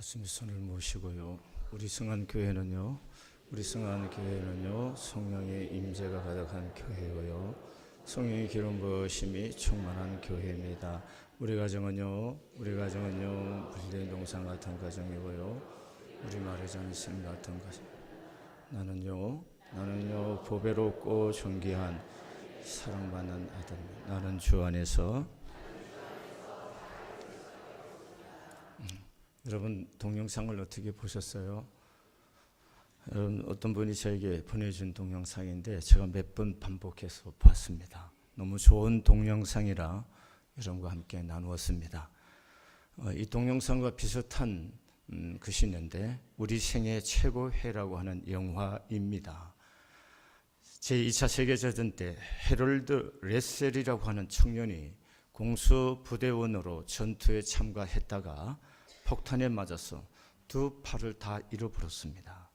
가슴에 손을 모시고요. 우리 성안교회는요 성령의 임재가 가득한 교회고요, 성령의 기름 부으심이 충만한 교회입니다. 우리 가정은요 물된 동산 같은 가정이고요, 우리 말하자면 생 같은 가정. 나는요 보배롭고 존귀한 사랑받는 아들. 나는 주 안에서. 여러분 동영상을 어떻게 보셨어요? 여러분 어떤 분이 저에게 보내준 동영상인데 제가 몇 번 반복해서 봤습니다. 너무 좋은 동영상이라 여러분과 함께 나누었습니다. 이 동영상과 비슷한 것이 있는데 우리 생애 최고회라고 하는 영화입니다. 제2차 세계대전 때 해롤드 레셀이라고 하는 청년이 공수부대원으로 전투에 참가했다가 폭탄에 맞아서 두 팔을 다 잃어버렸습니다.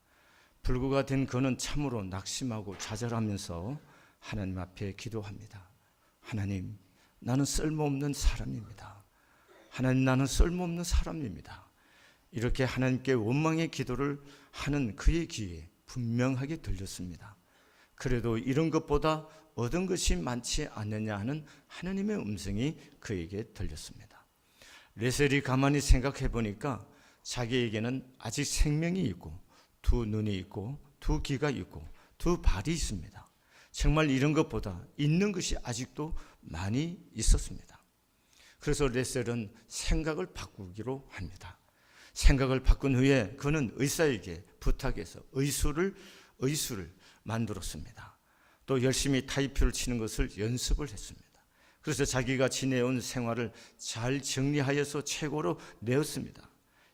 불구가 된 그는 참으로 낙심하고 좌절하면서 하나님 앞에 기도합니다. 하나님, 나는 쓸모없는 사람입니다. 하나님, 나는 쓸모없는 사람입니다. 이렇게 하나님께 원망의 기도를 하는 그의 귀에 분명하게 들렸습니다. 그래도 이런 것보다 얻은 것이 많지 않느냐 하는 하나님의 음성이 그에게 들렸습니다. 레셀이 가만히 생각해 보니까 자기에게는 아직 생명이 있고 두 눈이 있고 두 귀가 있고 두 발이 있습니다. 정말 이런 것보다 있는 것이 아직도 많이 있었습니다. 그래서 레셀은 생각을 바꾸기로 합니다. 생각을 바꾼 후에 그는 의사에게 부탁해서 의수를 만들었습니다. 또 열심히 타이표를 치는 것을 연습을 했습니다. 그래서 자기가 지내온 생활을 잘 정리하여서 최고로 내었습니다.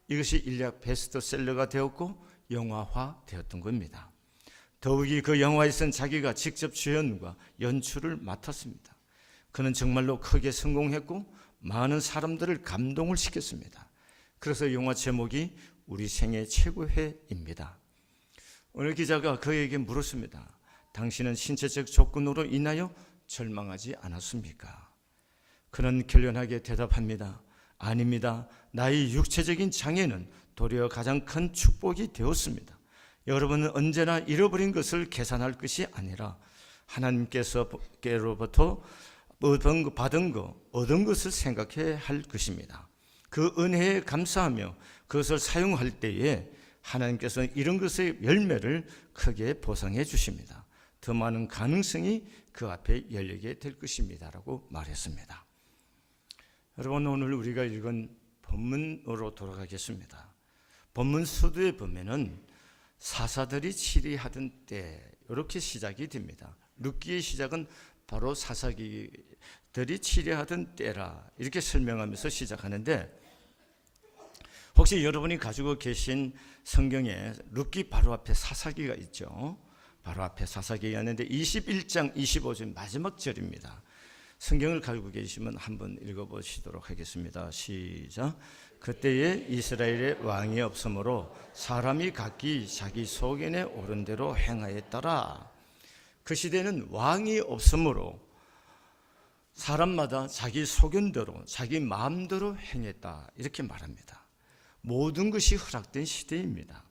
이것이 인력 베스트셀러가 되었고 영화화 되었던 겁니다. 더욱이 그 영화에서는 자기가 직접 주연과 연출을 맡았습니다. 그는 정말로 크게 성공했고 많은 사람들을 감동을 시켰습니다. 그래서 영화 제목이 우리 생애 최고회입니다. 오늘 기자가 그에게 물었습니다. 당신은 신체적 조건으로 인하여 절망하지 않았습니까? 그는 결연하게 대답합니다. 아닙니다. 나의 육체적인 장애는 도리어 가장 큰 축복이 되었습니다. 여러분은 언제나 잃어버린 것을 계산할 것이 아니라 하나님께로부터 받은 얻은 것을 생각해야 할 것입니다. 그 은혜에 감사하며 그것을 사용할 때에 하나님께서는 이런 것의 열매를 크게 보상해 주십니다. 더 많은 가능성이 그 앞에 열리게 될 것입니다 라고 말했습니다. 여러분, 오늘 우리가 읽은 본문으로 돌아가겠습니다. 본문 서두에 보면은 사사들이 치리하던 때 이렇게 시작이 됩니다. 룻기의 시작은 바로 사사들이 치리하던 때라 이렇게 설명하면서 시작하는데, 혹시 여러분이 가지고 계신 성경에 룻기 바로 앞에 사사기가 있죠. 바로 앞에 사사기가 있는데 21장 25절 마지막 절입니다. 성경을 가지고 계시면 한번 읽어보시도록 하겠습니다. 시작. 그때에 이스라엘의 왕이 없으므로 사람이 각기 자기 소견에 오른 대로 행하였더라. 그 시대는 왕이 없으므로 사람마다 자기 소견대로 자기 마음대로 행했다 이렇게 말합니다. 모든 것이 허락된 시대입니다.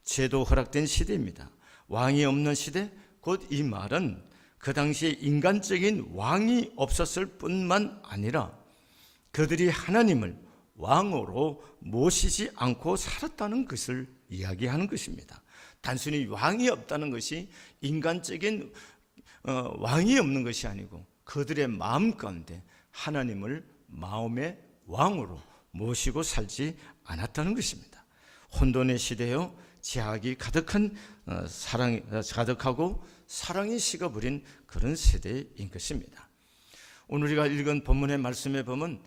죄도 허락된 시대입니다. 왕이 없는 시대, 곧 이 말은 그 당시에 인간적인 왕이 없었을 뿐만 아니라 그들이 하나님을 왕으로 모시지 않고 살았다는 것을 이야기하는 것입니다. 단순히 왕이 없다는 것이 인간적인 왕이 없는 것이 아니고 그들의 마음 가운데 하나님을 마음의 왕으로 모시고 살지 않았다는 것입니다. 혼돈의 시대요, 제약이 가득한 가득하고 사랑이 식어버린 그런 세대인 것입니다. 오늘 우리가 읽은 본문의 말씀에 보면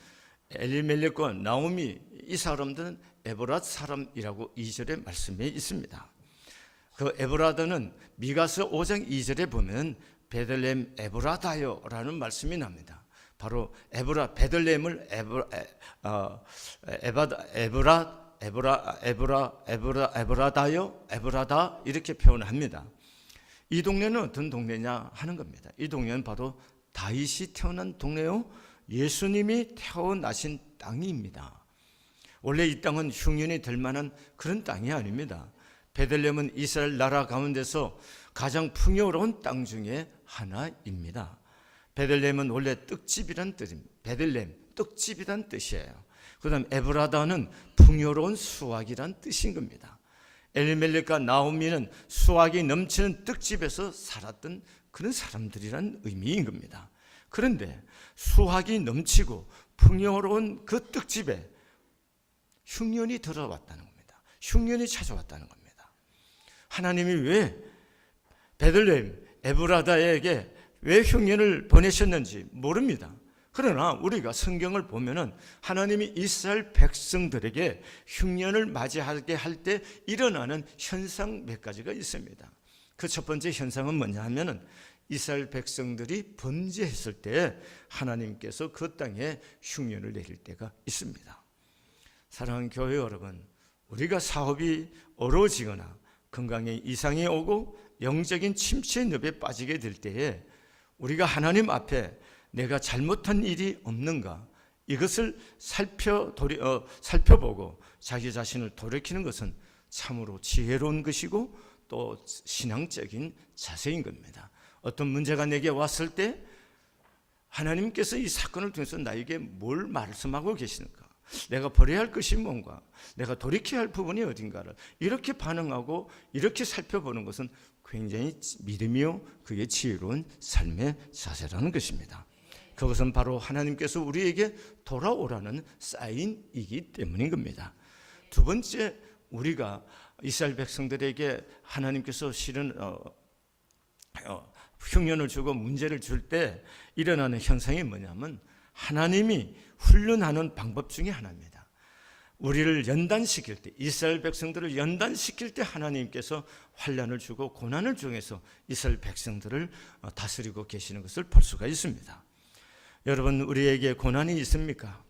엘리멜렉과 나오미, 이 사람들은 에브랏 사람이라고 2절의 말씀에 있습니다. 그 에브라드는 미가서 5장 2절에 보면 베들레헴 에브라다요라는 말씀이 납니다. 바로 베들레헴을 에브라다 이렇게 표현합니다. 이 동네는 어떤 동네냐 하는 겁니다. 이 동네는 바로 다윗이 태어난 동네요, 예수님이 태어나신 땅입니다. 원래 이 땅은 흉년이 될 만한 그런 땅이 아닙니다. 베들레헴은 이스라엘 나라 가운데서 가장 풍요로운 땅 중에 하나입니다. 베들레헴은 원래 떡집이란 뜻입니다. 베들레헴, 떡집이란 뜻이에요. 그 다음 에브라다는 풍요로운 수확이란 뜻인 겁니다. 엘리멜렉과 나오미는 수확이 넘치는 떡집에서 살았던 그런 사람들이란 의미인 겁니다. 그런데 수확이 넘치고 풍요로운 그 떡집에 흉년이 들어왔다는 겁니다. 흉년이 찾아왔다는 겁니다. 하나님이 왜 베들레헴, 에브라다에게 왜 흉년을 보내셨는지 모릅니다. 그러나 우리가 성경을 보면은 하나님이 이스라엘 백성들에게 흉년을 맞이하게 할 때 일어나는 현상 몇 가지가 있습니다. 그 첫 번째 현상은 뭐냐 하면은 이스라엘 백성들이 범죄했을 때 하나님께서 그 땅에 흉년을 내릴 때가 있습니다. 사랑하는 교회 여러분, 우리가 사업이 어려워지거나 건강에 이상이 오고 영적인 침체의 늪에 빠지게 될 때에 우리가 하나님 앞에 내가 잘못한 일이 없는가 이것을 살펴보고 자기 자신을 돌이키는 것은 참으로 지혜로운 것이고 또 신앙적인 자세인 겁니다. 어떤 문제가 내게 왔을 때 하나님께서 이 사건을 통해서 나에게 뭘 말씀하고 계시는가, 내가 버려야 할 것이 뭔가, 내가 돌이켜야 할 부분이 어딘가를 이렇게 반응하고 이렇게 살펴보는 것은 굉장히 믿음이요 그게 지혜로운 삶의 자세라는 것입니다. 그것은 바로 하나님께서 우리에게 돌아오라는 사인이기 때문인 겁니다. 두 번째, 우리가 이스라엘 백성들에게 하나님께서 실은 흉년을 주고 문제를 줄 때 일어나는 현상이 뭐냐면 하나님이 훈련하는 방법 중에 하나입니다. 우리를 연단시킬 때, 이스라엘 백성들을 연단시킬 때 하나님께서 환난을 주고 고난을 중에서 이스라엘 백성들을 다스리고 계시는 것을 볼 수가 있습니다. 여러분, 우리에게 고난이 있습니까?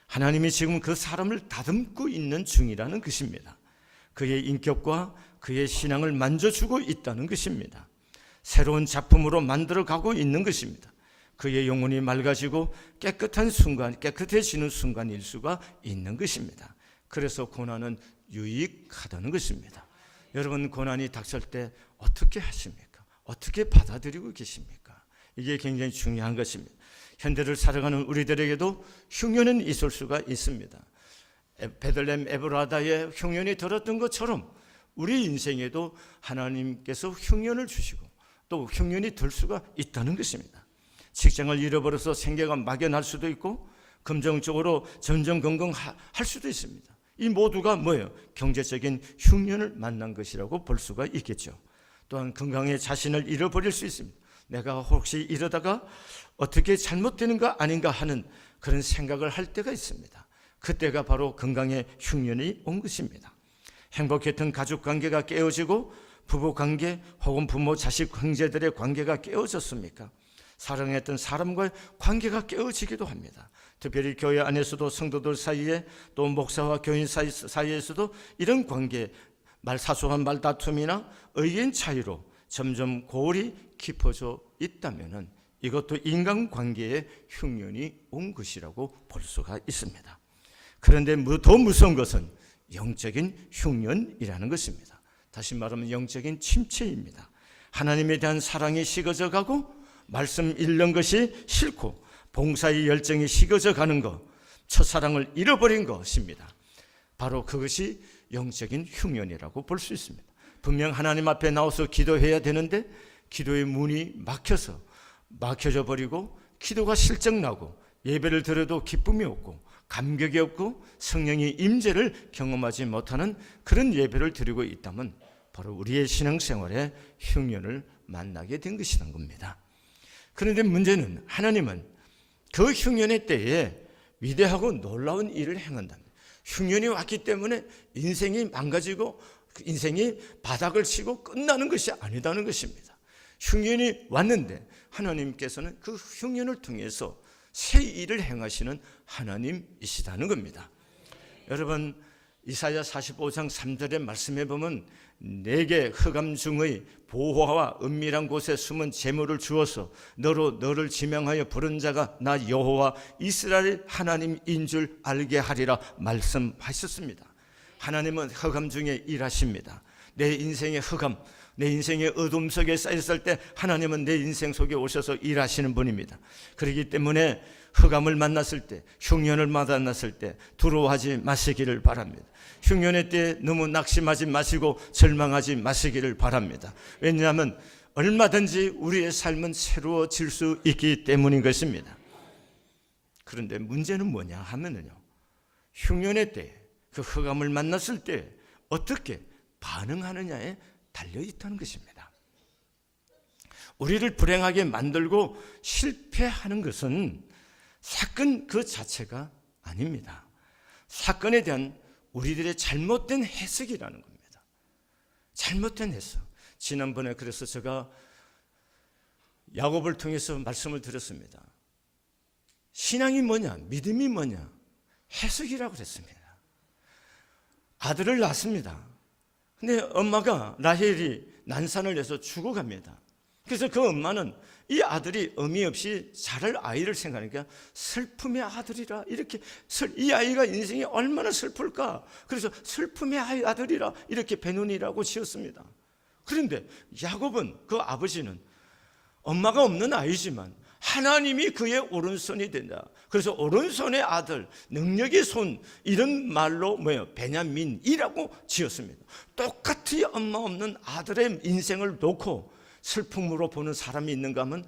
하나님이 지금 그 사람을 다듬고 있는 중이라는 것입니다. 그의 인격과 그의 신앙을 만져주고 있다는 것입니다. 새로운 작품으로 만들어가고 있는 것입니다. 그의 영혼이 맑아지고 깨끗해지는 순간일 수가 있는 것입니다. 그래서 고난은 유익하다는 것입니다. 여러분, 고난이 닥칠 때 어떻게 하십니까? 어떻게 받아들이고 계십니까? 이게 굉장히 중요한 것입니다. 현대를 살아가는 우리들에게도 흉년은 있을 수가 있습니다. 베들레헴 에브라다에 흉년이 들었던 것처럼 우리 인생에도 하나님께서 흉년을 주시고 또 흉년이 들 수가 있다는 것입니다. 직장을 잃어버려서 생계가 막연할 수도 있고 금전적으로 전전긍긍할 수도 있습니다. 이 모두가 뭐예요? 경제적인 흉년을 만난 것이라고 볼 수가 있겠죠. 또한 건강에 자신을 잃어버릴 수 있습니다. 내가 혹시 이러다가 어떻게 잘못되는가 아닌가 하는 그런 생각을 할 때가 있습니다. 그때가 바로 건강에 흉년이 온 것입니다. 행복했던 가족관계가 깨어지고 부부관계 혹은 부모, 자식, 형제들의 관계가 깨어졌습니까? 사랑했던 사람과의 관계가 깨어지기도 합니다. 특별히 교회 안에서도 성도들 사이에 또 목사와 교인 사이에서도 이런 관계, 사소한 말다툼이나 의견 차이로 점점 고울이 깊어져 있다면 이것도 인간관계에 흉년이 온 것이라고 볼 수가 있습니다. 그런데 더 무서운 것은 영적인 흉년이라는 것입니다. 다시 말하면 영적인 침체입니다. 하나님에 대한 사랑이 식어져 가고 말씀 읽는 것이 싫고 봉사의 열정이 식어져 가는 것, 첫사랑을 잃어버린 것입니다. 바로 그것이 영적인 흉년이라고 볼 수 있습니다. 분명 하나님 앞에 나와서 기도해야 되는데 기도의 문이 막혀져 버리고 기도가 실증나고 예배를 드려도 기쁨이 없고 감격이 없고 성령의 임재를 경험하지 못하는 그런 예배를 드리고 있다면 바로 우리의 신앙생활에 흉년을 만나게 된 것이란 겁니다. 그런데 문제는 하나님은 그 흉년의 때에 위대하고 놀라운 일을 행한답니다. 흉년이 왔기 때문에 인생이 망가지고 인생이 바닥을 치고 끝나는 것이 아니다는 것입니다. 흉년이 왔는데 하나님께서는 그 흉년을 통해서 새 일을 행하시는 하나님이시다는 겁니다. 여러분, 이사야 45장 3절의 말씀에 보면 내게 흑암 중의 보화와 은밀한 곳에 숨은 재물을 주어서 너를 지명하여 부른 자가 나 여호와 이스라엘 하나님인 줄 알게 하리라 말씀하셨습니다. 하나님은 흑암 중에 일하십니다. 내 인생의 흑암, 내 인생의 어둠 속에 쌓였을 때 하나님은 내 인생 속에 오셔서 일하시는 분입니다. 그렇기 때문에 흑암을 만났을 때, 흉년을 만났을 때 두려워하지 마시기를 바랍니다. 흉년의 때에 너무 낙심하지 마시고 절망하지 마시기를 바랍니다. 왜냐하면 얼마든지 우리의 삶은 새로워질 수 있기 때문인 것입니다. 그런데 문제는 뭐냐 하면은요, 흉년의 때, 그 흑암을 만났을 때 어떻게 반응하느냐에 달려 있다는 것입니다. 우리를 불행하게 만들고 실패하는 것은 사건 그 자체가 아닙니다. 사건에 대한 우리들의 잘못된 해석이라는 겁니다. 잘못된 해석. 지난번에 그래서 제가 야곱을 통해서 말씀을 드렸습니다. 신앙이 뭐냐, 믿음이 뭐냐, 해석이라고 그랬습니다. 아들을 낳습니다. 근데 엄마가 라헬이 난산을 해서 죽어갑니다. 그래서 그 엄마는 이 아들이 의미 없이 자랄 아이를 생각하니까 슬픔의 아들이라, 이렇게 이 아이가 인생이 얼마나 슬플까, 그래서 슬픔의 아들이라 이렇게 베누니라고 지었습니다. 그런데 야곱은, 그 아버지는 엄마가 없는 아이지만 하나님이 그의 오른손이 된다. 그래서 오른손의 아들, 능력의 손, 이런 말로 베냐민이라고 지었습니다. 똑같이 엄마 없는 아들의 인생을 놓고 슬픔으로 보는 사람이 있는가 하면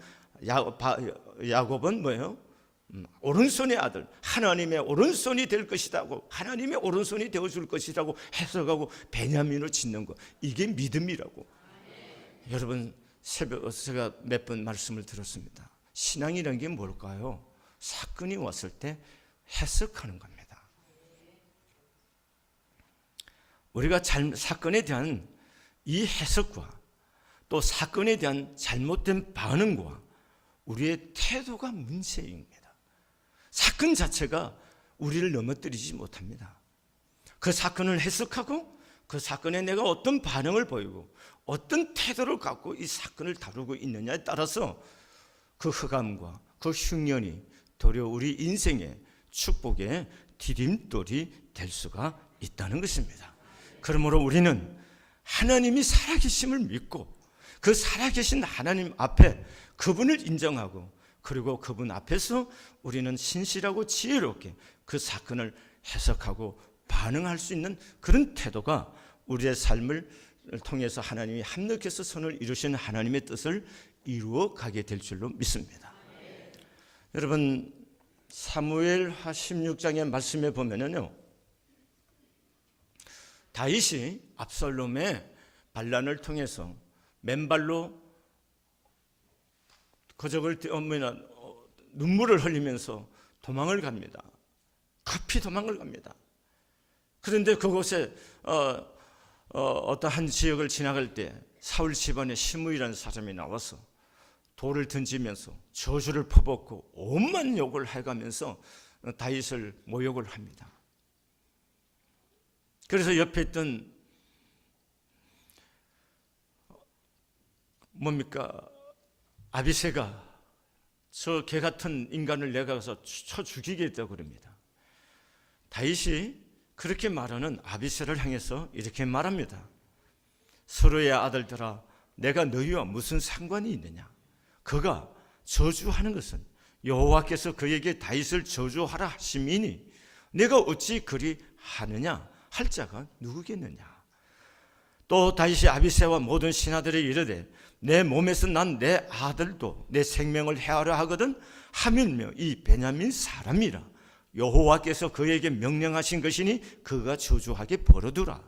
야곱은 오른손의 아들, 하나님의 오른손이 될 것이라고, 하나님의 오른손이 되어줄 것이라고 해석하고 베냐민을 짓는 것, 이게 믿음이라고. 여러분, 새벽 제가 몇 번 말씀을 들었습니다. 신앙이라는 게 뭘까요? 사건이 왔을 때 해석하는 겁니다. 우리가 사건에 대한 이 해석과 또 사건에 대한 잘못된 반응과 우리의 태도가 문제입니다. 사건 자체가 우리를 넘어뜨리지 못합니다. 그 사건을 해석하고 그 사건에 내가 어떤 반응을 보이고 어떤 태도를 갖고 이 사건을 다루고 있느냐에 따라서 그 흑암과 그 흉년이 도리어 우리 인생의 축복의 디딤돌이 될 수가 있다는 것입니다. 그러므로 우리는 하나님이 살아계심을 믿고 그 살아계신 하나님 앞에 그분을 인정하고, 그리고 그분 앞에서 우리는 신실하고 지혜롭게 그 사건을 해석하고 반응할 수 있는 그런 태도가 우리의 삶을 통해서 하나님이 합력해서 선을 이루시는 하나님의 뜻을 이루어 가게 될 줄로 믿습니다. 여러분, 사무엘하 16장의 말씀에 보면은요, 다윗이 압살롬의 반란을 통해서 맨발로 눈물을 흘리면서 도망을 갑니다. 급히 도망을 갑니다. 그런데 그곳에 어떤 한 지역을 지나갈 때 사울 집안의 시므이라는 사람이 나와서 돌을 던지면서 저주를 퍼붓고 온만 욕을 해가면서 다윗을 모욕을 합니다. 그래서 옆에 있던 아비새가 저 개 같은 인간을 내가 가서 쳐 죽이겠다고 그럽니다. 다윗이 그렇게 말하는 아비새를 향해서 이렇게 말합니다. 서로의 아들들아, 내가 너희와 무슨 상관이 있느냐? 그가 저주하는 것은 여호와께서 그에게 다윗을 저주하라 하심이니 내가 어찌 그리 하느냐 할 자가 누구겠느냐? 또 다윗이 아비새와 모든 신하들에게 이르되 내 몸에서 난 내 아들도 내 생명을 해하려 하거든 하밀며 이 베냐민 사람이라 여호와께서 그에게 명령하신 것이니 그가 저주하게 벌어두라.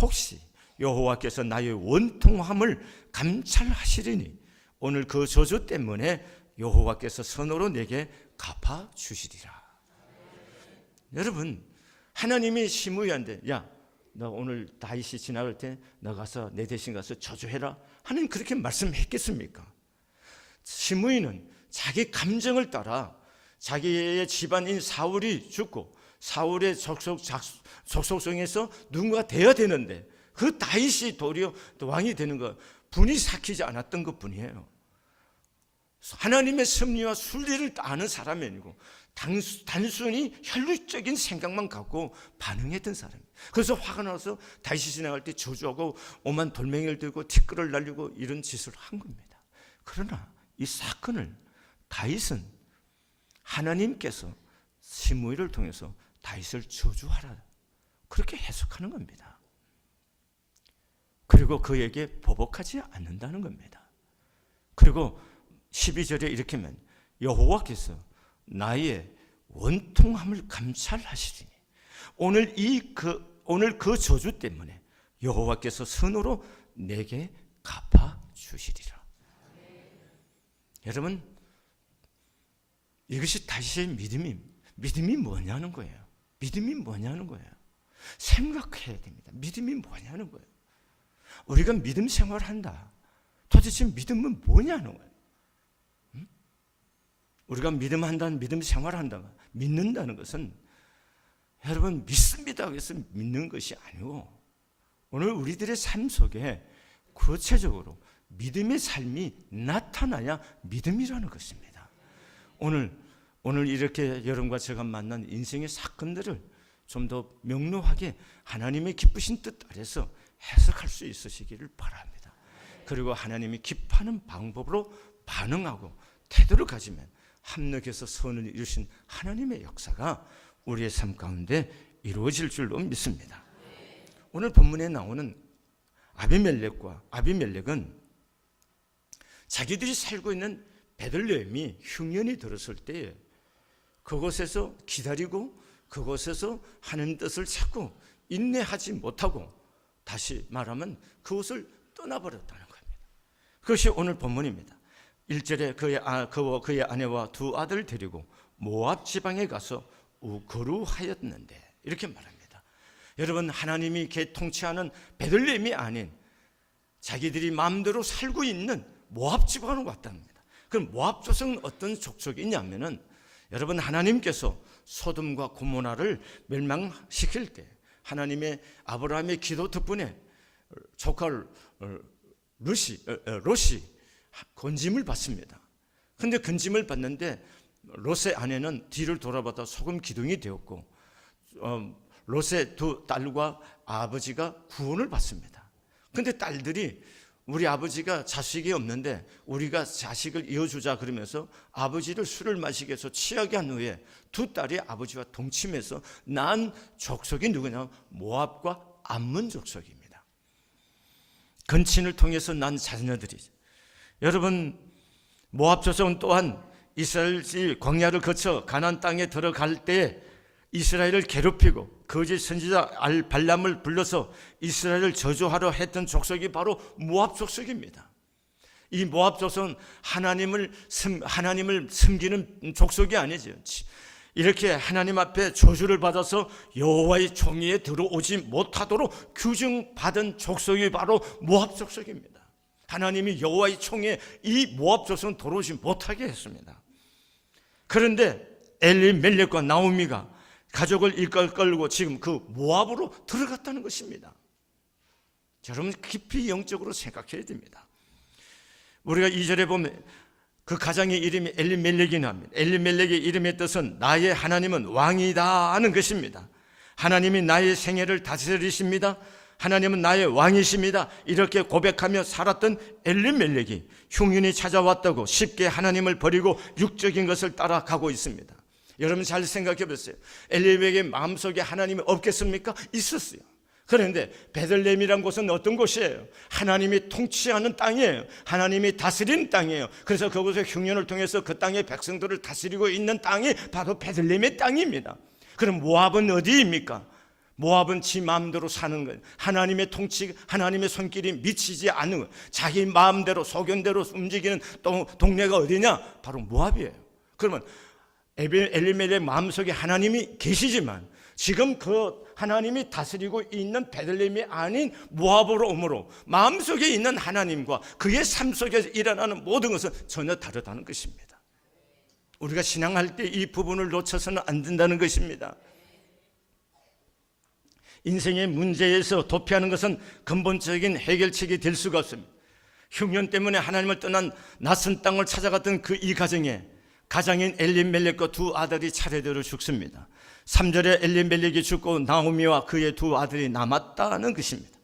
혹시 여호와께서 나의 원통함을 감찰하시리니 오늘 그 저주 때문에 여호와께서 선으로 내게 갚아주시리라. 여러분, 하나님이 시므이한테 야, 너 오늘 다윗이 지나갈 때 너 가서 내 대신 가서 저주해라. 하나님 그렇게 말씀했겠습니까? 시므이는 자기 감정을 따라 자기의 집안인 사울이 죽고 사울의 족속성에서 누군가 되어야 되는데 그 다윗이 도리어 왕이 되는 것 분이 삭히지 않았던 것 뿐이에요. 하나님의 섭리와 순리를 아는 사람이 아니고 단순히 혈육적인 생각만 갖고 반응했던 사람이에요. 그래서 화가 나서 다윗이 지나갈 때 저주하고 오만 돌멩이를 들고 티끌을 날리고 이런 짓을 한 겁니다. 그러나 이 사건을 다윗은 하나님께서 시므이를 통해서 다윗을 저주하라 그렇게 해석하는 겁니다. 그리고 그에게 보복하지 않는다는 겁니다. 그리고 12절에 이렇게 하면 여호와께서 나의 원통함을 감찰하시리니 오늘 그 저주 때문에 여호와께서 선으로 내게 갚아 주시리라. 여러분, 이것이 다시 믿음이 뭐냐는 거예요. 믿음이 뭐냐는 거예요. 생각해야 됩니다. 믿음이 뭐냐는 거예요. 우리가 믿음 생활을 한다. 도대체 믿음은 뭐냐는 거예요. 우리가 믿음 생활을 한다. 믿는다는 것은 여러분 믿습니다 그래서 믿는 것이 아니고 오늘 우리들의 삶 속에 구체적으로 믿음의 삶이 나타나야 믿음이라는 것입니다. 오늘 이렇게 여러분과 제가 만난 인생의 사건들을 좀 더 명료하게 하나님의 기쁘신 뜻 아래서 해석할 수 있으시기를 바랍니다. 그리고 하나님이 기뻐하는 방법으로 반응하고 태도를 가지면 합력해서 선을 이루신 하나님의 역사가 우리의 삶 가운데 이루어질 줄로 믿습니다. 오늘 본문에 나오는 아비멜렉은 자기들이 살고 있는 베들레헴이 흉년이 들었을 때 그곳에서 기다리고 그곳에서 하나님 뜻을 찾고 인내하지 못하고 다시 말하면 그곳을 떠나버렸다는 겁니다. 그것이 오늘 본문입니다. 1절에 그와 그의 아내와 두 아들을 데리고 모압 지방에 가서 거루하였는데 이렇게 말합니다. 여러분, 하나님이 통치하는 베들레헴이 아닌 자기들이 마음대로 살고 있는 모압 지방으로 왔답니다. 그럼 모압 족속은 어떤 족속이 있냐면은 여러분, 하나님께서 소돔과 고모라를 멸망시킬 때 하나님의 아브라함의 기도 덕분에 조카 롯이 건짐을 받습니다. 그런데 건짐을 받는데 롯의 아내는 뒤를 돌아봤다 소금 기둥이 되었고 롯의 두 딸과 아버지가 구원을 받습니다. 그런데 딸들이 우리 아버지가 자식이 없는데 우리가 자식을 이어주자 그러면서 아버지를 술을 마시게 해서 취하게 한 후에 두 딸이 아버지와 동침해서 난 족속이 누구냐? 모압과 암몬 족속입니다. 건친을 통해서 난 자녀들이. 여러분, 모압 족속은 또한 이스라엘이 광야를 거쳐 가나안 땅에 들어갈 때 이스라엘을 괴롭히고 거짓 선지자 발람을 불러서 이스라엘을 저주하려 했던 족속이 바로 모압 족속입니다. 이 모압 족속은 하나님을 섬기는 족속이 아니죠. 이렇게 하나님 앞에 저주를 받아서 여호와의 총회에 들어오지 못하도록 규정받은 족속이 바로 모압 족속입니다. 하나님이 여호와의 총회에 이 모압 족속은 들어오지 못하게 했습니다. 그런데 엘리멜렉과 나오미가 가족을 이끌고 지금 그 모압으로 들어갔다는 것입니다. 여러분, 깊이 영적으로 생각해야 됩니다. 우리가 2절에 보면 그 가장의 이름이 엘리멜렉이 나옵니다. 엘리멜렉의 이름의 뜻은 나의 하나님은 왕이다 하는 것입니다. 하나님이 나의 생애를 다스리십니다. 하나님은 나의 왕이십니다. 이렇게 고백하며 살았던 엘리멜렉이 흉년이 찾아왔다고 쉽게 하나님을 버리고 육적인 것을 따라가고 있습니다. 여러분 잘 생각해 보세요. 엘리멜렉의 마음속에 하나님이 없겠습니까? 있었어요. 그런데 베들레헴이란 곳은 어떤 곳이에요? 하나님이 통치하는 땅이에요. 하나님이 다스리는 땅이에요. 그래서 그곳에 흉년을 통해서 그 땅의 백성들을 다스리고 있는 땅이 바로 베들레헴의 땅입니다. 그럼 모압은 어디입니까? 모압은 지 마음대로 사는 거예요. 하나님의 통치, 하나님의 손길이 미치지 않는 거예요. 자기 마음대로 소견대로 움직이는 동네가 어디냐? 바로 모압이에요. 그러면 엘리멜렉 마음속에 하나님이 계시지만 지금 그 하나님이 다스리고 있는 베들레헴이 아닌 모압으로 오므로 마음속에 있는 하나님과 그의 삶 속에서 일어나는 모든 것은 전혀 다르다는 것입니다. 우리가 신앙할 때 이 부분을 놓쳐서는 안 된다는 것입니다. 인생의 문제에서 도피하는 것은 근본적인 해결책이 될 수가 없습니다. 흉년 때문에 하나님을 떠난 낯선 땅을 찾아갔던 그 이 가정에 가장인 엘리멜렉과 두 아들이 차례대로 죽습니다. 3절에 엘리멜렉이 죽고 나오미와 그의 두 아들이 남았다는 것입니다.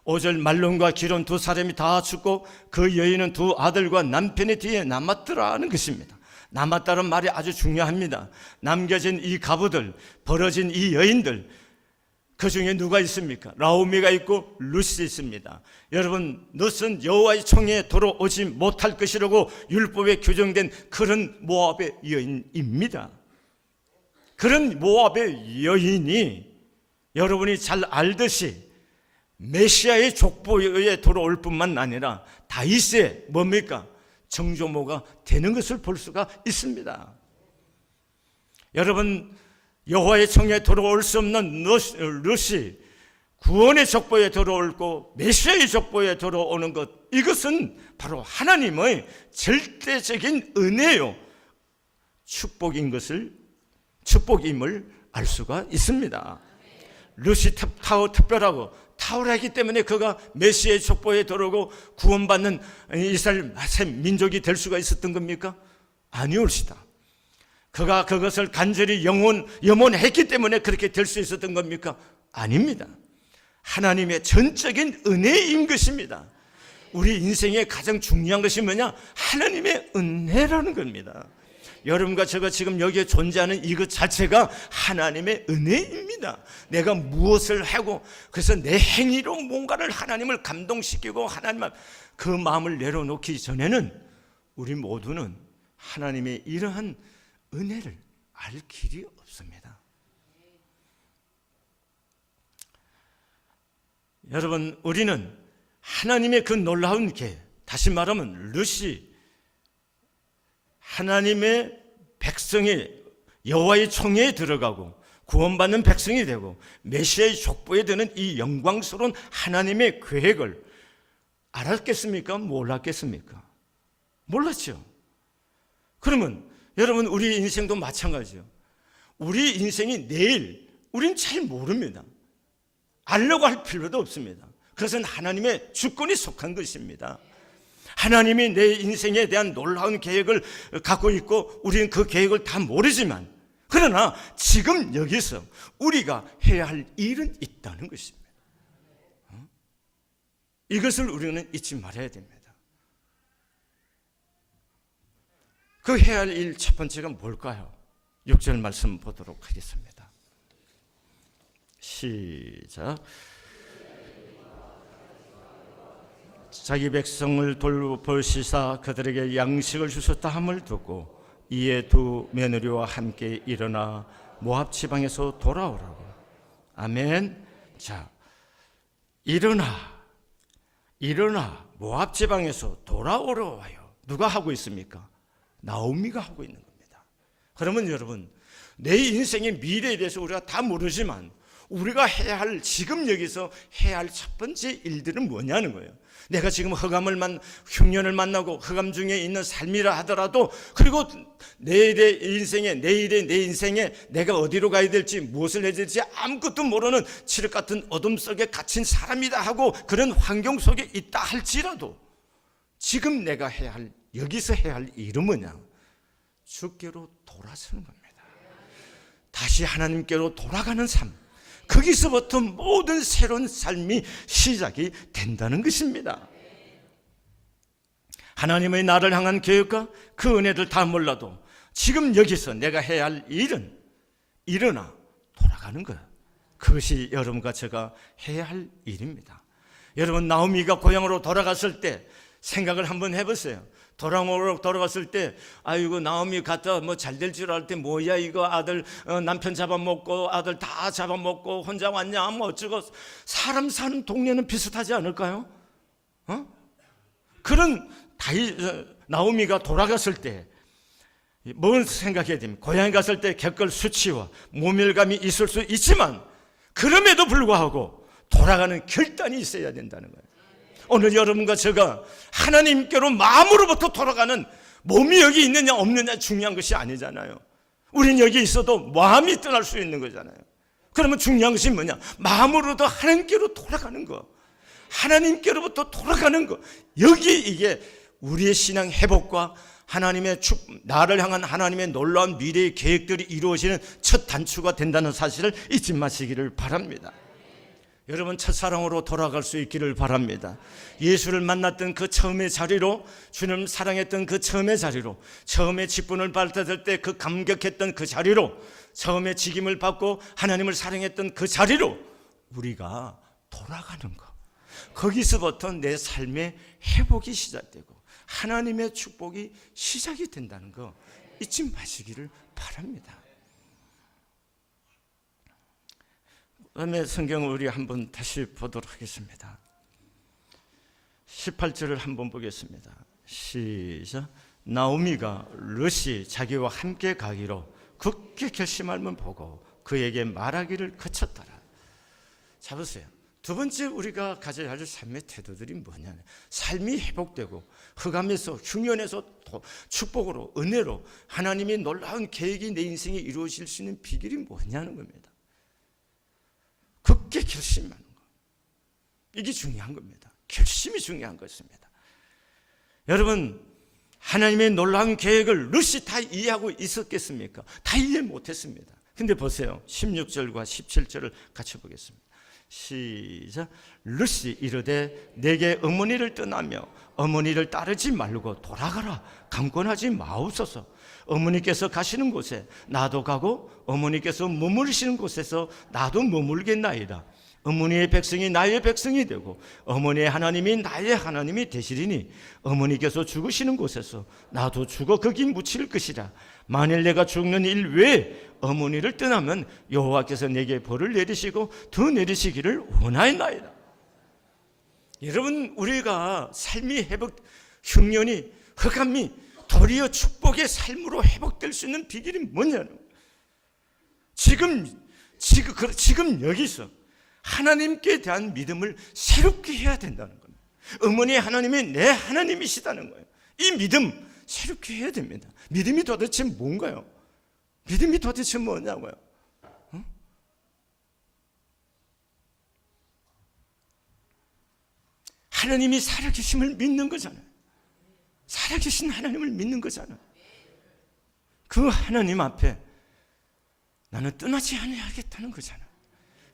5절 말론과 기론 두 사람이 다 죽고 그 여인은 두 아들과 남편의 뒤에 남았더라는 것입니다. 남았다는 말이 아주 중요합니다. 남겨진 이 가부들, 벌어진 이 여인들, 그 중에 누가 있습니까? 나오미가 있고 룻이 있습니다. 여러분, 룻은 여호와의 총회에 돌아오지 못할 것이라고 율법에 규정된 그런 모압의 여인입니다. 그런 모압의 여인이 여러분이 잘 알듯이 메시아의 족보에 돌아올 뿐만 아니라 다윗의 뭡니까? 정조모가 되는 것을 볼 수가 있습니다. 여러분, 여호와의 청에 돌아올 수 없는 룻이 구원의 족보에 들어오고 메시아의 족보에 들어오는 것, 이것은 바로 하나님의 절대적인 은혜요, 축복임을 알 수가 있습니다. 룻이 특별하고 탁월하기 때문에 그가 메시아의 족보에 들어오고 구원받는 이스라엘 민족이 될 수가 있었던 겁니까? 아니올시다. 그가 그것을 간절히 염원했기 때문에 그렇게 될 수 있었던 겁니까? 아닙니다. 하나님의 전적인 은혜인 것입니다. 우리 인생의 가장 중요한 것이 뭐냐? 하나님의 은혜라는 겁니다. 여러분과 제가 지금 여기에 존재하는 이것 자체가 하나님의 은혜입니다. 내가 무엇을 하고 그래서 내 행위로 뭔가를 하나님을 감동시키고 하나님 그 마음을 내려놓기 전에는 우리 모두는 하나님의 이러한 은혜를 알 길이 없습니다. 여러분, 우리는 하나님의 그 놀라운 계, 다시 말하면 룻이 하나님의 백성이 여호와의 총회에 들어가고 구원받는 백성이 되고 메시아의 족보에 드는 이 영광스러운 하나님의 계획을 알았겠습니까? 몰랐겠습니까? 몰랐죠. 그러면 여러분, 우리 인생도 마찬가지예요. 우리 인생이 내일 우린 잘 모릅니다. 알려고 할 필요도 없습니다. 그것은 하나님의 주권이 속한 것입니다. 하나님이 내 인생에 대한 놀라운 계획을 갖고 있고 우리는 그 계획을 다 모르지만, 그러나 지금 여기서 우리가 해야 할 일은 있다는 것입니다. 이것을 우리는 잊지 말아야 됩니다. 그 해야 할 일 첫 번째가 뭘까요? 6절 말씀 보도록 하겠습니다. 시작. 자기 백성을 돌보시사 그들에게 양식을 주셨다 함을 듣고 이에 두 며느리와 함께 일어나 모압 지방에서 돌아오라고. 아멘. 자, 일어나 모압 지방에서 돌아오러 와요. 누가 하고 있습니까? 나오미가 하고 있는 겁니다. 그러면 여러분, 내 인생의 미래에 대해서 우리가 다 모르지만 우리가 해야 할, 지금 여기서 해야 할 첫 번째 일들은 뭐냐는 거예요. 내가 지금 흉년을 만나고 흑암 중에 있는 삶이라 하더라도, 그리고 내일의 내 인생에 내가 어디로 가야 될지, 무엇을 해야 될지 아무것도 모르는 칠흑 같은 어둠 속에 갇힌 사람이다 하고 그런 환경 속에 있다 할지라도 지금 내가 해야 할, 여기서 해야 할 일은 뭐냐? 주께로 돌아서는 겁니다. 다시 하나님께로 돌아가는 삶, 거기서부터 모든 새로운 삶이 시작이 된다는 것입니다. 하나님의 나를 향한 계획과 그 은혜를 다 몰라도 지금 여기서 내가 해야 할 일은 일어나 돌아가는 것, 그것이 여러분과 제가 해야 할 일입니다. 여러분, 나오미가 고향으로 돌아갔을 때 생각을 한번 해보세요. 도랑으로 돌아갔을 때, 아이고 나오미 갔다 뭐 잘 될 줄 알 때 뭐야 이거 아들 남편 잡아먹고 아들 다 잡아먹고 혼자 왔냐 뭐 어쩌고. 사람 사는 동네는 비슷하지 않을까요? 그런 나오미가 돌아갔을 때 뭘 생각해야 됩니까? 고향에 갔을 때 겪을 수치와 모멸감이 있을 수 있지만 그럼에도 불구하고 돌아가는 결단이 있어야 된다는 거예요. 오늘 여러분과 제가 하나님께로 마음으로부터 돌아가는, 몸이 여기 있느냐 없느냐 중요한 것이 아니잖아요. 우린 여기 있어도 마음이 떠날 수 있는 거잖아요. 그러면 중요한 것이 뭐냐? 마음으로도 하나님께로 돌아가는 거, 하나님께로부터 돌아가는 거. 여기 이게 우리의 신앙 회복과 하나님의 나를 향한 하나님의 놀라운 미래의 계획들이 이루어지는 첫 단추가 된다는 사실을 잊지 마시기를 바랍니다. 여러분, 첫사랑으로 돌아갈 수 있기를 바랍니다. 예수를 만났던 그 처음의 자리로, 주님을 사랑했던 그 처음의 자리로, 처음에 직분을 받았을 때 그 감격했던 그 자리로, 처음에 직임을 받고 하나님을 사랑했던 그 자리로 우리가 돌아가는 거. 거기서부터 내 삶의 회복이 시작되고 하나님의 축복이 시작이 된다는 거 잊지 마시기를 바랍니다. 그다음에 성경을 우리 한번 다시 보도록 하겠습니다. 18절을 한번 보겠습니다. 시작. 나오미가 룻이 자기와 함께 가기로 굳게 결심함을 보고 그에게 말하기를 그쳤더라. 자, 보세요. 두 번째 우리가 가져야 할 삶의 태도들이 뭐냐? 삶이 회복되고 흑암에서 흉년에서 축복으로, 은혜로 하나님이 놀라운 계획이 내 인생에 이루어질 수 있는 비결이 뭐냐는 겁니다. 굳게 결심하는 것, 이게 중요한 겁니다. 결심이 중요한 것입니다. 여러분, 하나님의 놀라운 계획을 룻이 다 이해하고 있었겠습니까? 다 이해 못했습니다. 근데 보세요, 16절과 17절을 같이 보겠습니다. 시작. 룻이 이르되 내게 어머니를 떠나며 어머니를 따르지 말고 돌아가라. 강권하지 마옵소서. 어머니께서 가시는 곳에 나도 가고 어머니께서 머무르시는 곳에서 나도 머물겠나이다. 어머니의 백성이 나의 백성이 되고 어머니의 하나님이 나의 하나님이 되시리니 어머니께서 죽으시는 곳에서 나도 죽어 거기 묻힐 것이라. 만일 내가 죽는 일 외에 어머니를 떠나면 여호와께서 내게 벌을 내리시고 더 내리시기를 원하였나이다. 여러분, 우리가 삶이 회복, 흉년이, 흑암이 도리어 축복의 삶으로 회복될 수 있는 비결이 뭐냐는 거예요. 지금 여기서 하나님께 대한 믿음을 새롭게 해야 된다는 겁니다. 어머니 하나님이 내 하나님이시다는 거예요. 이 믿음 새롭게 해야 됩니다. 믿음이 도대체 뭔가요? 믿음이 도대체 뭐냐고요? 하나님이 살아계심을 믿는 거잖아요. 살아계신 하나님을 믿는 거잖아요. 그 하나님 앞에 나는 떠나지 않아야겠다는 거잖아요.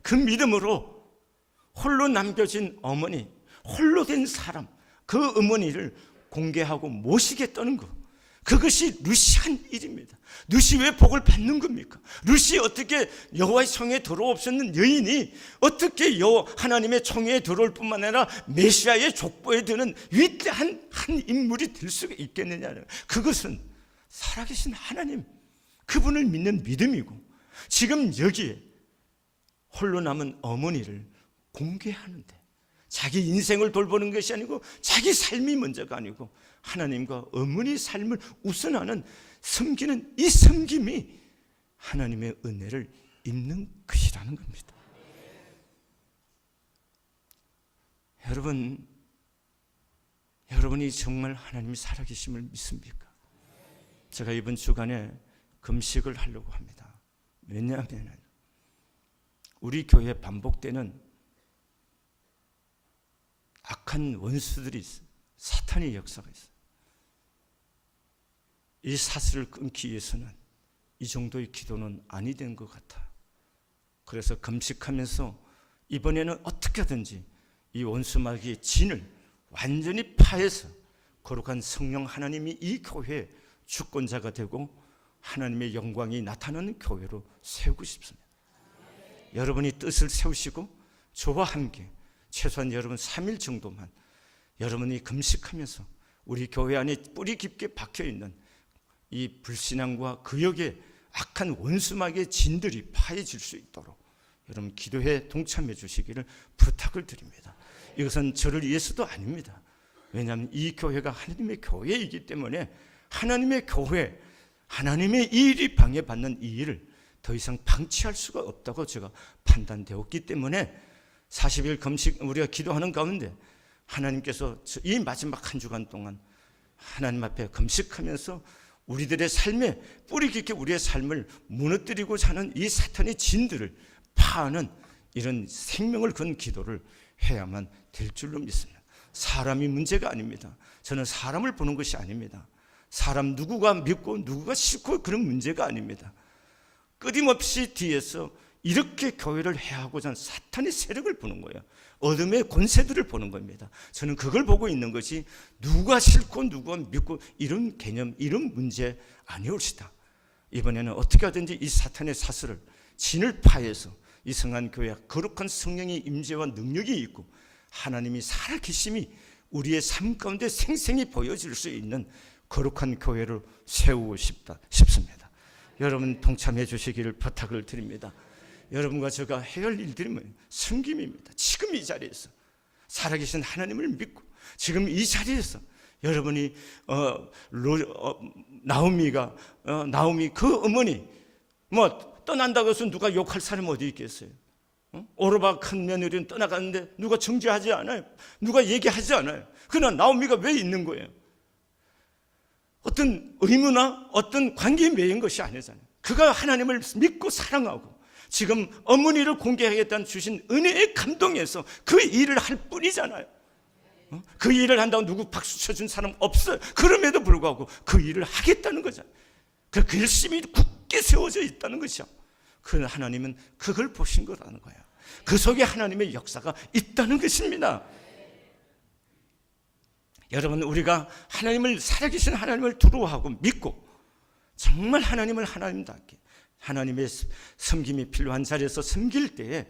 그 믿음으로 홀로 남겨진 어머니, 홀로 된 사람, 그 어머니를 공개하고 모시겠다는 거, 그것이 룻이 한 일입니다. 룻이 왜 복을 받는 겁니까? 룻이 어떻게 여호와의 성에 들어옵었는 여인이 어떻게 하나님의 총회에 들어올 뿐만 아니라 메시아의 족보에 드는 위대한 한 인물이 될 수가 있겠느냐는, 그것은 살아계신 하나님, 그분을 믿는 믿음이고, 지금 여기에 홀로 남은 어머니를 공개하는데, 자기 인생을 돌보는 것이 아니고 자기 삶이 먼저가 아니고 하나님과 어머니 삶을 우선하는 섬기는 이 섬김이 하나님의 은혜를 입는 것이라는 겁니다. 여러분이 정말 하나님이 살아계심을 믿습니까? 제가 이번 주간에 금식을 하려고 합니다. 왜냐하면 우리 교회에 반복되는 악한 원수들이 있어요. 사탄의 역사가 있어요. 이 사슬을 끊기 위해서는 이 정도의 기도는 아니 된 것 같아. 그래서 금식하면서 이번에는 어떻게 하든지 이 원수마귀의 진을 완전히 파해서 거룩한 성령 하나님이 이 교회의 주권자가 되고 하나님의 영광이 나타나는 교회로 세우고 싶습니다. 여러분이 뜻을 세우시고 저와 함께 최소한 여러분 3일 정도만 여러분이 금식하면서 우리 교회 안에 뿌리 깊게 박혀있는 이 불신앙과 그역의 악한 원수마귀의 진들이 파해질 수 있도록 여러분 기도에 동참해 주시기를 부탁을 드립니다. 이것은 저를 위해서도 아닙니다. 왜냐하면 이 교회가 하나님의 교회이기 때문에 하나님의 교회, 하나님의 이 일이 방해받는 이 일을 더 이상 방치할 수가 없다고 제가 판단되었기 때문에 40일 금식 우리가 기도하는 가운데 하나님께서 이 마지막 한 주간 동안 하나님 앞에 금식하면서 우리들의 삶에 뿌리 깊게 우리의 삶을 무너뜨리고 사는 이 사탄의 진들을 파하는 이런 생명을 건 기도를 해야만 될 줄로 믿습니다. 사람이 문제가 아닙니다. 저는 사람을 보는 것이 아닙니다. 사람 누구가 믿고 누구가 싫고 그런 문제가 아닙니다. 끊임없이 뒤에서 이렇게 교회를 해하고자 하는 사탄의 세력을 보는 거예요. 어둠의 권세들을 보는 겁니다. 저는 그걸 보고 있는 것이 누가 싫고 누가 믿고 이런 개념, 이런 문제 아니올시다. 이번에는 어떻게 하든지 이 사탄의 사슬을, 진을 파해서 이 성한 교회 거룩한 성령의 임재와 능력이 있고 하나님이 살아계심이 우리의 삶 가운데 생생히 보여질 수 있는 거룩한 교회를 세우고 싶습니다. 여러분 동참해 주시기를 부탁을 드립니다. 여러분과 제가 해야 할 일들이 뭐예요? 섬김입니다. 지금 이 자리에서 살아계신 하나님을 믿고 지금 이 자리에서 여러분이 나오미 그 어머니 뭐 떠난다고 해서 누가 욕할 사람 어디 있겠어요? 오르바 큰 며느리는 떠나갔는데 누가 정죄하지 않아요. 누가 얘기하지 않아요. 그러나 나오미가 왜 있는 거예요? 어떤 의무나 어떤 관계에 매인 것이 아니잖아요. 그가 하나님을 믿고 사랑하고 지금 어머니를 공개하겠다는 주신 은혜의 감동에서 그 일을 할 뿐이잖아요. 그 일을 한다고 누구 박수 쳐준 사람 없어요. 그럼에도 불구하고 그 일을 하겠다는 거잖아요. 그 결심이 굳게 세워져 있다는 것이죠. 그 하나님은 그걸 보신 거라는 거예요. 그 속에 하나님의 역사가 있다는 것입니다. 여러분, 우리가 하나님을, 살아계신 하나님을 두려워하고 믿고 정말 하나님을 하나님답게 하나님의 섬김이 필요한 자리에서 섬길 때에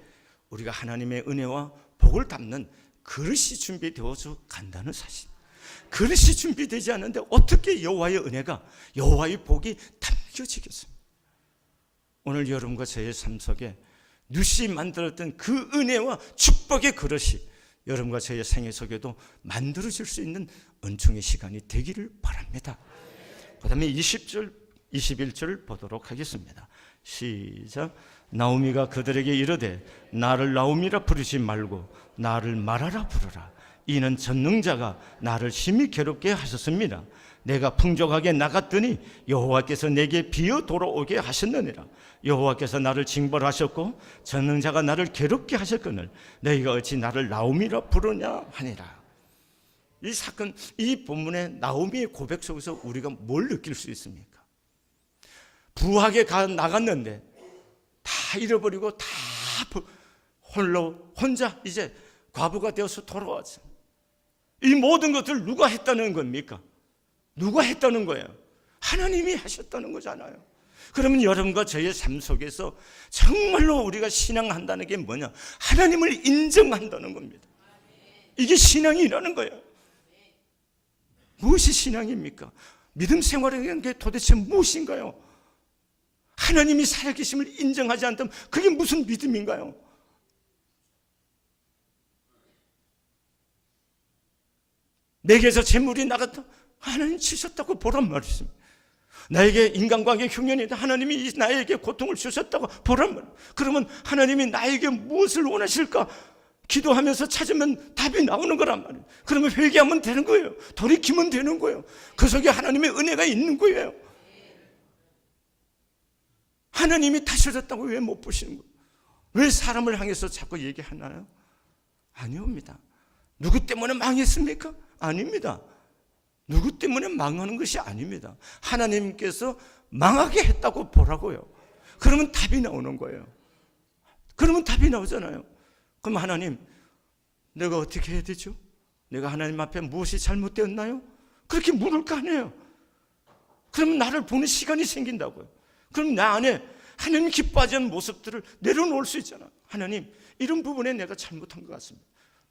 우리가 하나님의 은혜와 복을 담는 그릇이 준비되어서 간다는 사실. 그릇이 준비되지 않는데 어떻게 여호와의 은혜가, 여호와의 복이 담겨지겠습니까? 오늘 여러분과 저의 삶 속에 누시 만들었던 그 은혜와 축복의 그릇이 여러분과 저의 생애 속에도 만들어질 수 있는 은총의 시간이 되기를 바랍니다. 그 다음에 20절, 21절 보도록 하겠습니다. 시작. 나오미가 그들에게 이르되 나를 나오미라 부르지 말고 나를 마라라 부르라. 이는 전능자가 나를 심히 괴롭게 하셨습니다. 내가 풍족하게 나갔더니 여호와께서 내게 비어 돌아오게 하셨느니라. 여호와께서 나를 징벌하셨고 전능자가 나를 괴롭게 하셨거늘 너희가 어찌 나를 나오미라 부르냐 하니라. 이 사건, 이 본문의 나오미의 고백 속에서 우리가 뭘 느낄 수 있습니까? 부하게 나갔는데 다 잃어버리고 다 홀로 혼자 이제 과부가 되어서 돌아왔죠. 이 모든 것들 누가 했다는 겁니까? 누가 했다는 거예요? 하나님이 하셨다는 거잖아요. 그러면 여러분과 저의 삶 속에서 정말로 우리가 신앙한다는 게 뭐냐? 하나님을 인정한다는 겁니다. 이게 신앙이라는 거예요. 무엇이 신앙입니까? 믿음 생활이라는 게 도대체 무엇인가요? 하나님이 살아계심을 인정하지 않다면 그게 무슨 믿음인가요? 내게서 재물이 나갔다, 하나님 주셨다고 보란 말이십니다. 나에게 인간관계 흉년이 있다, 하나님이 나에게 고통을 주셨다고 보란 말이에요. 그러면 하나님이 나에게 무엇을 원하실까? 기도하면서 찾으면 답이 나오는 거란 말이에요. 그러면 회개하면 되는 거예요. 돌이키면 되는 거예요. 그 속에 하나님의 은혜가 있는 거예요. 하나님이 다셔졌다고 왜 못 보시는 거예요? 왜 사람을 향해서 자꾸 얘기하나요? 아니옵니다. 누구 때문에 망했습니까? 아닙니다. 누구 때문에 망하는 것이 아닙니다. 하나님께서 망하게 했다고 보라고요. 그러면 답이 나오는 거예요. 그러면 답이 나오잖아요. 그럼 하나님, 내가 어떻게 해야 되죠? 내가 하나님 앞에 무엇이 잘못되었나요? 그렇게 물을 거 아니에요. 그러면 나를 보는 시간이 생긴다고요. 그럼 나 안에 하나님 기뻐하지 않는 모습들을 내려놓을 수 있잖아. 하나님, 이런 부분에 내가 잘못한 것 같습니다.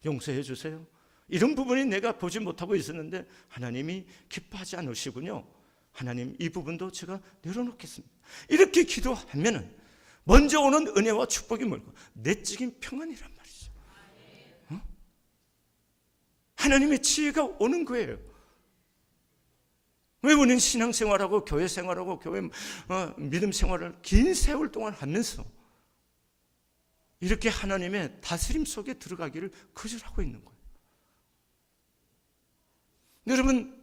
용서해 주세요. 이런 부분이 내가 보지 못하고 있었는데 하나님이 기뻐하지 않으시군요. 하나님, 이 부분도 제가 내려놓겠습니다. 이렇게 기도하면은 먼저 오는 은혜와 축복이 뭘까? 내적인 평안이란 말이죠. 하나님의 지혜가 오는 거예요. 왜 우리는 신앙생활하고 교회 생활하고 교회 믿음 생활을 긴 세월 동안 하면서 이렇게 하나님의 다스림 속에 들어가기를 거절하고 있는 거예요. 여러분,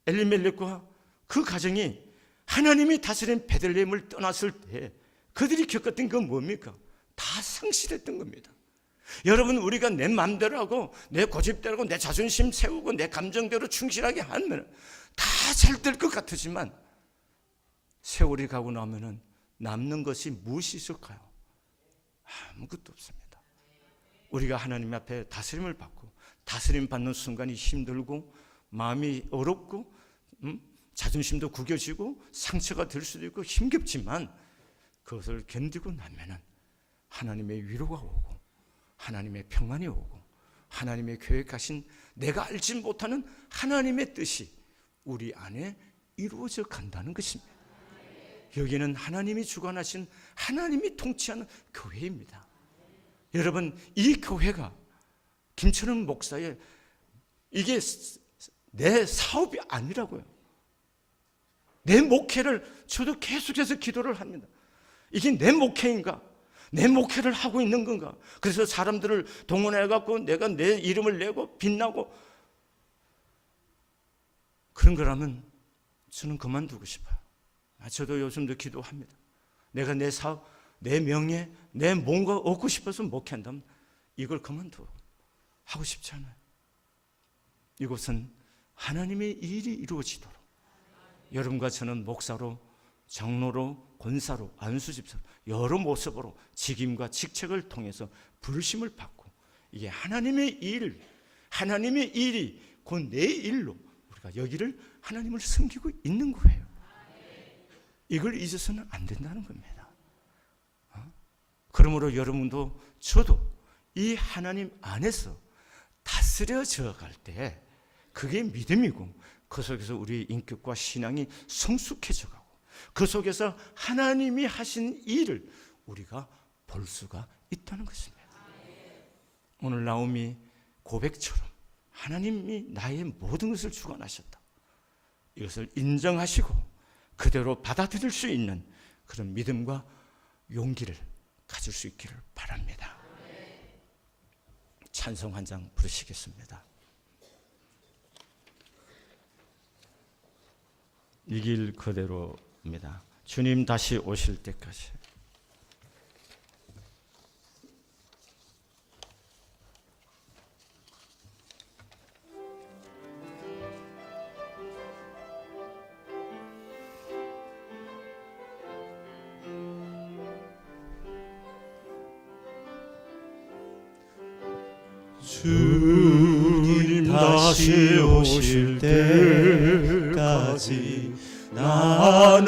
엘리멜렉과 그 가정이 하나님이 다스린 베들레헴을 떠났을 때 그들이 겪었던 건 뭡니까? 다 상실했던 겁니다. 여러분, 우리가 내 마음대로 하고 내 고집대로 하고 내 자존심 세우고 내 감정대로 충실하게 하면 다 잘 될 것 같으지만 세월이 가고 나면은 남는 것이 무엇이 있을까요? 아무것도 없습니다. 우리가 하나님 앞에 다스림을 받고 다스림 받는 순간이 힘들고 마음이 어렵고 자존심도 구겨지고 상처가 될 수도 있고 힘겹지만 그것을 견디고 나면은 하나님의 위로가 오고 하나님의 평안이 오고 하나님의 계획하신 내가 알지 못하는 하나님의 뜻이 우리 안에 이루어져 간다는 것입니다. 여기는 하나님이 주관하신 하나님이 통치하는 교회입니다. 여러분, 이 교회가 김철은 목사의 이게 내 사업이 아니라고요. 내 목회를 저도 계속해서 기도를 합니다. 이게 내 목회인가? 내 목회를 하고 있는 건가? 그래서 사람들을 동원해갖고 내가 내 이름을 내고 빛나고 그런 거라면 저는 그만두고 싶어요. 저도 요즘도 기도합니다. 내가 내 사업, 내 명예, 내 뭔가 얻고 싶어서 목회한다면 이걸 그만두고 하고 싶지 않아요. 이곳은 하나님의 일이 이루어지도록 여러분과 저는 목사로, 장로로, 권사로, 안수집사로 여러 모습으로 직임과 직책을 통해서 부르심을 받고 이게 하나님의 일, 하나님의 일이 곧 내 일로 우리가 여기를 하나님을 섬기고 있는 거예요. 이걸 잊어서는 안 된다는 겁니다. 그러므로 여러분도 저도 이 하나님 안에서 다스려져 갈 때 그게 믿음이고 그 속에서 우리 인격과 신앙이 성숙해져 가고 그 속에서 하나님이 하신 일을 우리가 볼 수가 있다는 것입니다. 오늘 나오미 고백처럼 하나님이 나의 모든 것을 주관하셨다. 이것을 인정하시고 그대로 받아들일 수 있는 그런 믿음과 용기를 가질 수 있기를 바랍니다. 찬송 한 장 부르시겠습니다. 이 길 그대로입니다. 주님 다시 오실 때까지. 주님 다시 오실 때까지 나는